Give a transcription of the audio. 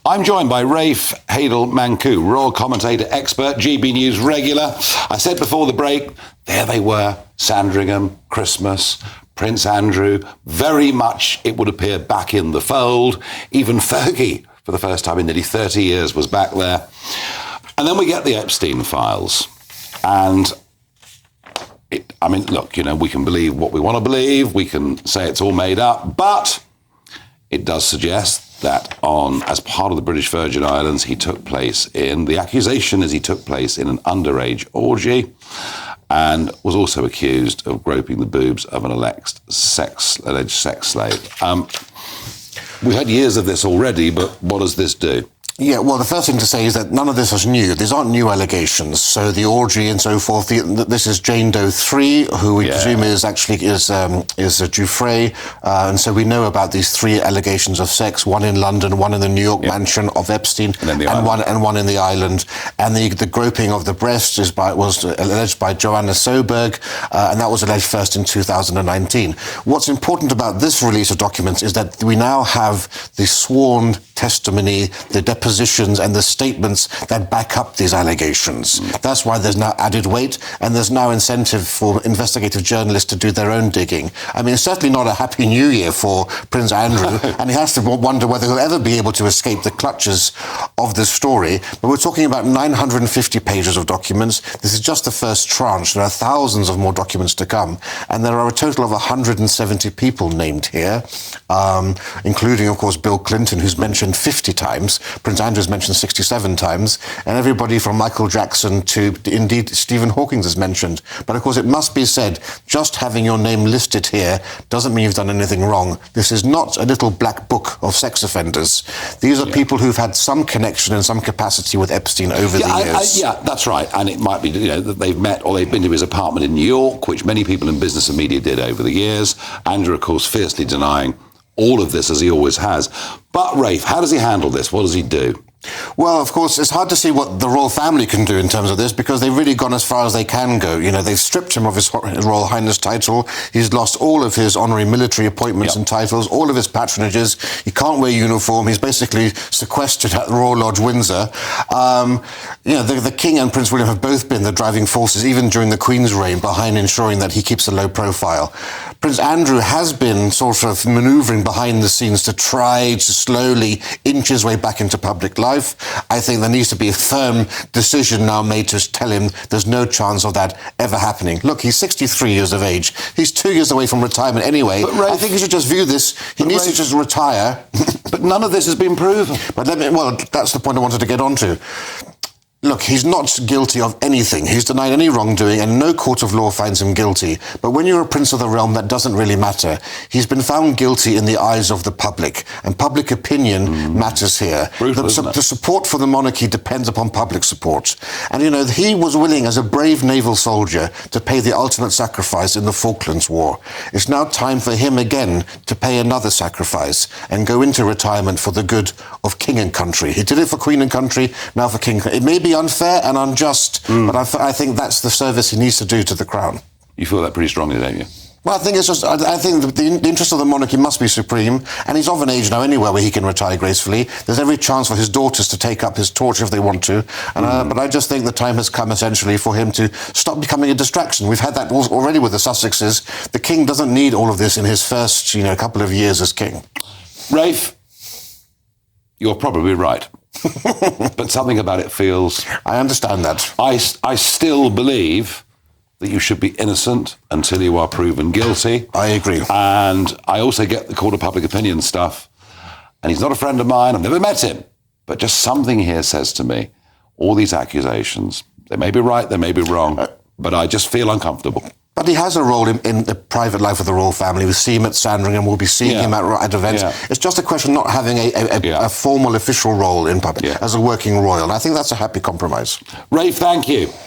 I'm joined by Rafe Heydel Mankoo, royal commentator, expert, GB News regular. I said before the break, there they were, Sandringham, Christmas, Prince Andrew, very much, it would appear, back in the fold. Even Fergie, for the first time in nearly 30 years, was back there. And then we get the Epstein files. And, look, we can believe what we want to believe. We can say it's all made up. But it does suggest that as part of the British Virgin Islands, the accusation is he took place in an underage orgy and was also accused of groping the boobs of an alleged sex slave. We've had years of this already, but what does this do? Yeah, well, the first thing to say is that none of this is new. These aren't new allegations. So the orgy and so forth, this is Jane Doe 3, who we presume is Giuffre. And so we know about these 3 allegations of sex, one in London, one in the New York mansion of Epstein, and one in the island. And the groping of the breast was alleged by Joanna Soberg, and that was alleged first in 2019. What's important about this release of documents is that we now have the sworn testimony, the depositions and the statements that back up these allegations. That's why there's now added weight, and there's now incentive for investigative journalists to do their own digging. I mean, it's certainly not a happy new year for Prince Andrew, and he has to wonder whether he'll ever be able to escape the clutches of this story. But we're talking about 950 pages of documents. This is just the first tranche. There are thousands of more documents to come, and there are a total of 170 people named here, including, of course, Bill Clinton, who's mentioned 50 times. Prince Andrew's mentioned 67 times, and everybody from Michael Jackson to, indeed, Stephen Hawking is mentioned. But, of course, it must be said, just having your name listed here doesn't mean you've done anything wrong. This is not a little black book of sex offenders. These are people who've had some connection and some capacity with Epstein over the years. That's right. And it might be, that they've met or they've been to his apartment in New York, which many people in business and media did over the years. Andrew, of course, fiercely denying all of this, as he always has. But, Rafe, how does he handle this? What does he do? Well, of course, it's hard to see what the royal family can do in terms of this, because they've really gone as far as they can go. They've stripped him of his Royal Highness title. He's lost all of his honorary military appointments and titles, all of his patronages. He can't wear uniform. He's basically sequestered at the Royal Lodge, Windsor. The King and Prince William have both been the driving forces, even during the Queen's reign, behind ensuring that he keeps a low profile. Prince Andrew has been sort of manoeuvring behind the scenes to try to slowly inch his way back into public life. I think there needs to be a firm decision now made to tell him there's no chance of that ever happening. Look, he's 63 years of age. He's 2 years away from retirement anyway. But Rafe, I think he should just view this. He needs to just retire. But none of this has been proven. But that's the point I wanted to get onto. Look, he's not guilty of anything. He's denied any wrongdoing, and no court of law finds him guilty. But when you're a prince of the realm, that doesn't really matter. He's been found guilty in the eyes of the public, and public opinion matters here. The support for the monarchy depends upon public support. And, he was willing, as a brave naval soldier, to pay the ultimate sacrifice in the Falklands War. It's now time for him again to pay another sacrifice and go into retirement for the good of king and country. He did it for queen and country, now for king. It may be unfair and unjust, but I think that's the service he needs to do to the crown. You feel that pretty strongly, don't you? Well, I think I think the interest of the monarchy must be supreme, and he's of an age now anyway where he can retire gracefully. There's every chance for his daughters to take up his torch if they want to, but I just think the time has come essentially for him to stop becoming a distraction. We've had that already with the Sussexes. The king doesn't need all of this in his first, couple of years as king. Rafe, you're probably right. But something about it feels... I understand that. I still believe that you should be innocent until you are proven guilty. I agree. And I also get the court of public opinion stuff. And he's not a friend of mine. I've never met him. But just something here says to me, all these accusations, they may be right, they may be wrong, but I just feel uncomfortable. But he has a role in the private life of the royal family. We see him at Sandringham, we'll be seeing him at events. It's just a question of not having a formal official role in public as a working royal. And I think that's a happy compromise. Rafe, thank you.